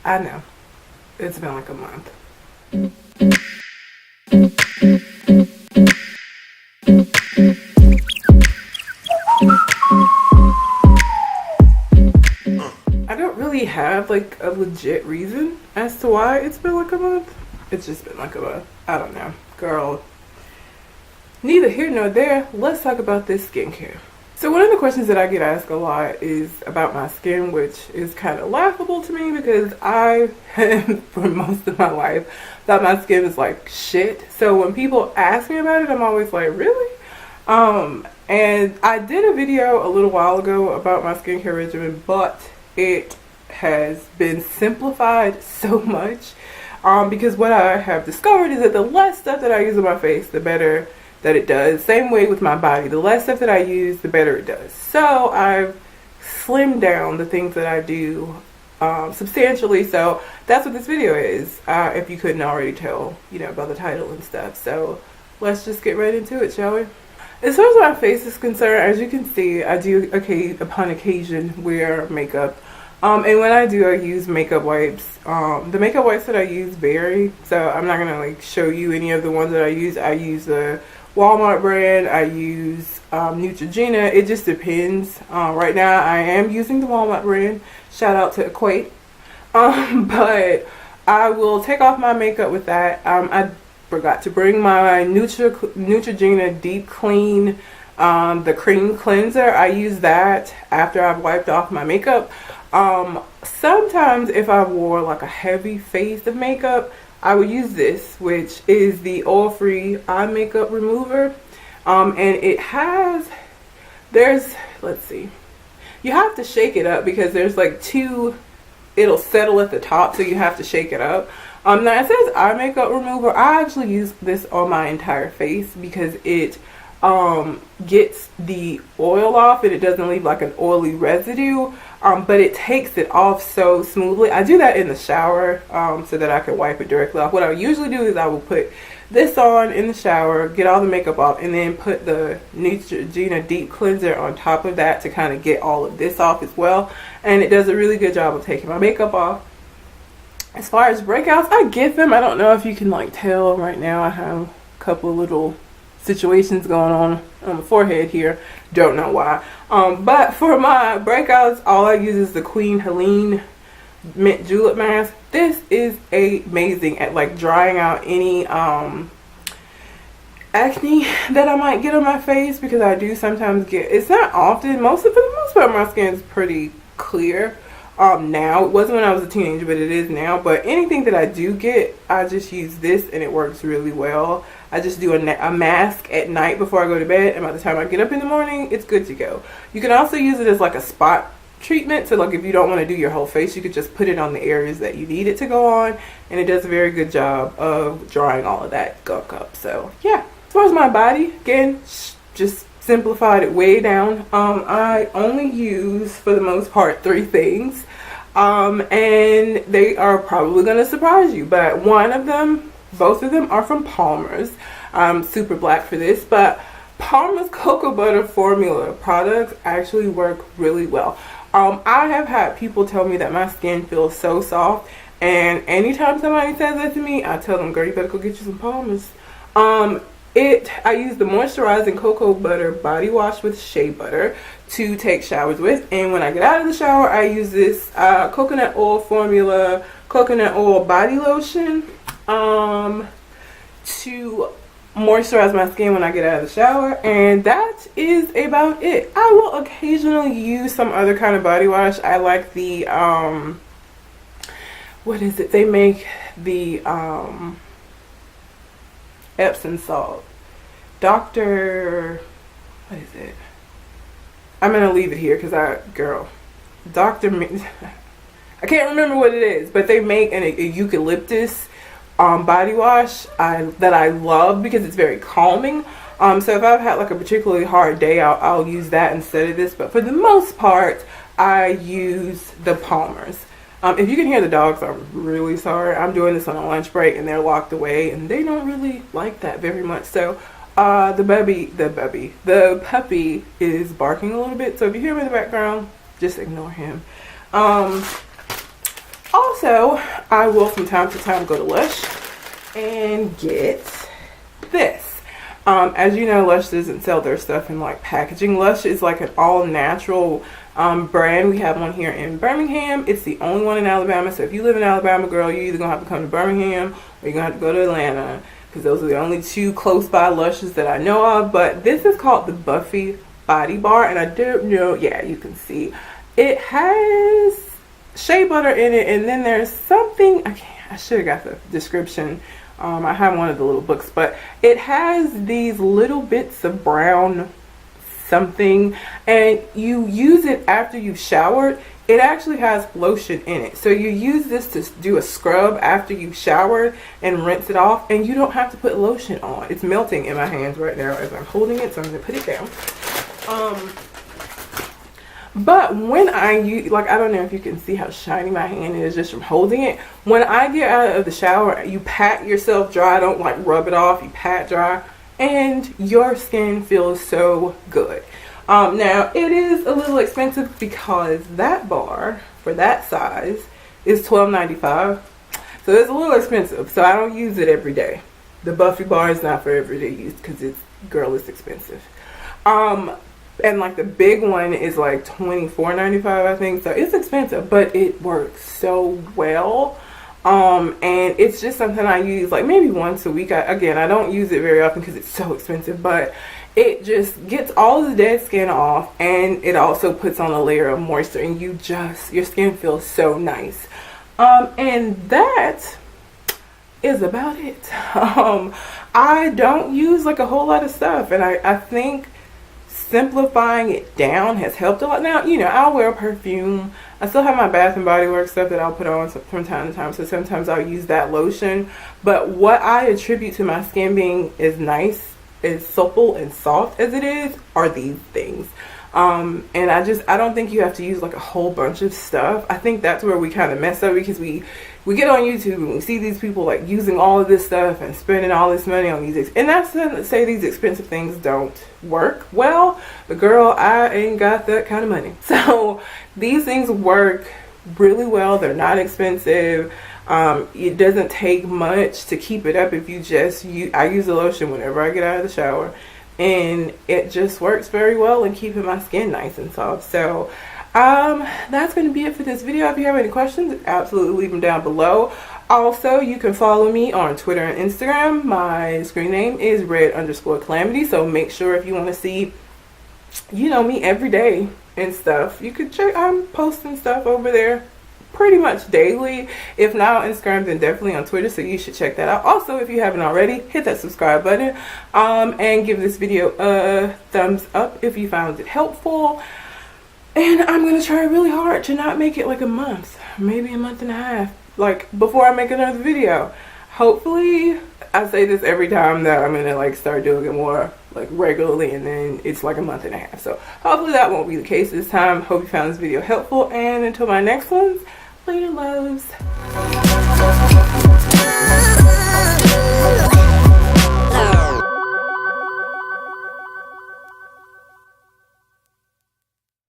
I know. It's been like a month. I don't really have like a legit reason as to why it's been like a month. It's just been like a month. I don't know. Girl, neither here nor there. Let's talk about this skincare. So one of the questions that I get asked a lot is about my skin, which is kind of laughable to me because I have, for most of my life, thought my skin was like shit. So when people ask me about it, I'm always like, really? And I did a video a little while ago about my skincare regimen, but it has been simplified so much because what I have discovered is that the less stuff that I use on my face, the better that it does. Same way with my body. The less stuff that I use, the better it does. So I've slimmed down the things that I do substantially. So that's what this video is, if you couldn't already tell, you know, by the title and stuff. So let's just get right into it, shall we? As far as my face is concerned, as you can see, I do upon occasion wear makeup. And when I do, I use makeup wipes. The makeup wipes that I use vary, so I'm not gonna like show you any of the ones that I use. I use the Walmart brand. I use Neutrogena. It just depends. Right now, I am using the Walmart brand. Shout out to Equate. But I will take off my makeup with that. I forgot to bring my Neutrogena Deep Clean, the cream cleanser. I use that after I've wiped off my makeup. Sometimes if I wore like a heavy face of makeup, I would use this, which is the oil-free eye makeup remover. And it has, let's see, you have to shake it up because there's like it'll settle at the top, so you have to shake it up. Now it says eye makeup remover. I actually use this on my entire face because it gets the oil off and it doesn't leave like an oily residue, but it takes it off so smoothly. I do that in the shower so that I can wipe it directly off. What I usually do is I will put this on in the shower, get all the makeup off, and then put the Neutrogena Deep Cleanser on top of that to kind of get all of this off as well, and it does a really good job of taking my makeup off. As far as breakouts, I get them. I don't know if you can like tell right now. I have a couple of little situations going on the forehead here. Don't know why. But for my breakouts, all I use is the Queen Helene Mint Julep Mask. This is amazing at like drying out any acne that I might get on my face, because I do sometimes get, it's not often, for the most part my skin is pretty clear. Now, it wasn't when I was a teenager, but it is now. But anything that I do get, I just use this and it works really well. I just do a mask at night before I go to bed, and by the time I get up in the morning, it's good to go. You can also use it as like a spot treatment, so like if you don't want to do your whole face, you could just put it on the areas that you need it to go on, and it does a very good job of drying all of that gunk up. So yeah, as far as my body, again, just simplified it way down. I only use, for the most part, 3 things, and they are probably going to surprise you, but both of them are from Palmer's. I'm super black for this, but Palmer's cocoa butter formula products actually work really well. I have had people tell me that my skin feels so soft, and anytime somebody says that to me, I tell them, girl, you better go get you some Palmer's. I use the moisturizing cocoa butter body wash with shea butter to take showers with, and when I get out of the shower, I use this coconut oil formula coconut oil body lotion to moisturize my skin when I get out of the shower, and that is about it. I will occasionally use some other kind of body wash. I like the what is it? They make the Epsom salt. What is it? I'm gonna leave it here because I can't remember what it is, but they make a eucalyptus body wash that I love because it's very calming. So if I've had like a particularly hard day, I'll use that instead of this, but for the most part I use the Palmer's. If you can hear the dogs, I'm really sorry. I'm doing this on a lunch break and they're locked away and they don't really like that very much. So the puppy is barking a little bit. So if you hear him in the background, just ignore him. Also, Also, I will from time to time go to Lush and get this. As you know, Lush doesn't sell their stuff in like packaging. Lush is like an all natural brand. We have one here in Birmingham. It's the only one in Alabama. So if you live in Alabama, girl, you're either gonna have to come to Birmingham or you're gonna have to go to Atlanta, because those are the only two close by Lushes that I know of. But this is called the Buffy Body Bar, and I don't know, yeah, you can see it has shea butter in it, and then there's something, I should have got the description. I have one of the little books, but it has these little bits of brown something, and you use it after you've showered. It actually has lotion in it, so you use this to do a scrub after you've showered and rinse it off, and you don't have to put lotion on. It's melting in my hands right now as I'm holding it, so I'm gonna put it down. But when I use, like, I don't know if you can see how shiny my hand is just from holding it. When I get out of the shower, you pat yourself dry. Don't like rub it off. You pat dry, and your skin feels so good. Now it is a little expensive because that bar for that size is $12.95. So it's a little expensive. So I don't use it every day. The Buffy bar is not for everyday use because it's expensive. And like the big one is like $24.95, I think. So it's expensive, but it works so well. And it's just something I use like maybe once a week. I don't use it very often because it's so expensive, but it just gets all the dead skin off, and it also puts on a layer of moisture, and your skin feels so nice. And that is about it. I don't use like a whole lot of stuff, and I think simplifying it down has helped a lot. Now, you know, I'll wear perfume. I still have my Bath and Body Works stuff that I'll put on from time to time, so sometimes I'll use that lotion. But what I attribute to my skin being as nice, as supple and soft as it is, are these things. And I don't think you have to use like a whole bunch of stuff. I think that's where we kind of mess up, because we get on YouTube and we see these people like using all of this stuff and spending all this money on these, and that's not to say these expensive things don't work well, but girl, I ain't got that kind of money. So these things work really well. They're not expensive. It doesn't take much to keep it up. If you just I use the lotion whenever I get out of the shower, and it just works very well in keeping my skin nice and soft. So that's going to be it for this video. If you have any questions, absolutely leave them down below. Also, you can follow me on Twitter and Instagram. My screen name is red_calamity. So make sure, if you want to see, you know, me every day and stuff, you could check. I'm posting stuff over there pretty much daily. If not on Instagram, then definitely on Twitter, so you should check that out. Also, if you haven't already, hit that subscribe button, and give this video a thumbs up if you found it helpful. And I'm gonna try really hard to not make it like a month, maybe a month and a half, like before I make another video. Hopefully, I say this every time that I'm gonna like start doing it more like regularly, and then it's like a month and a half. So hopefully that won't be the case this time. Hope you found this video helpful, and until my next ones, later loves.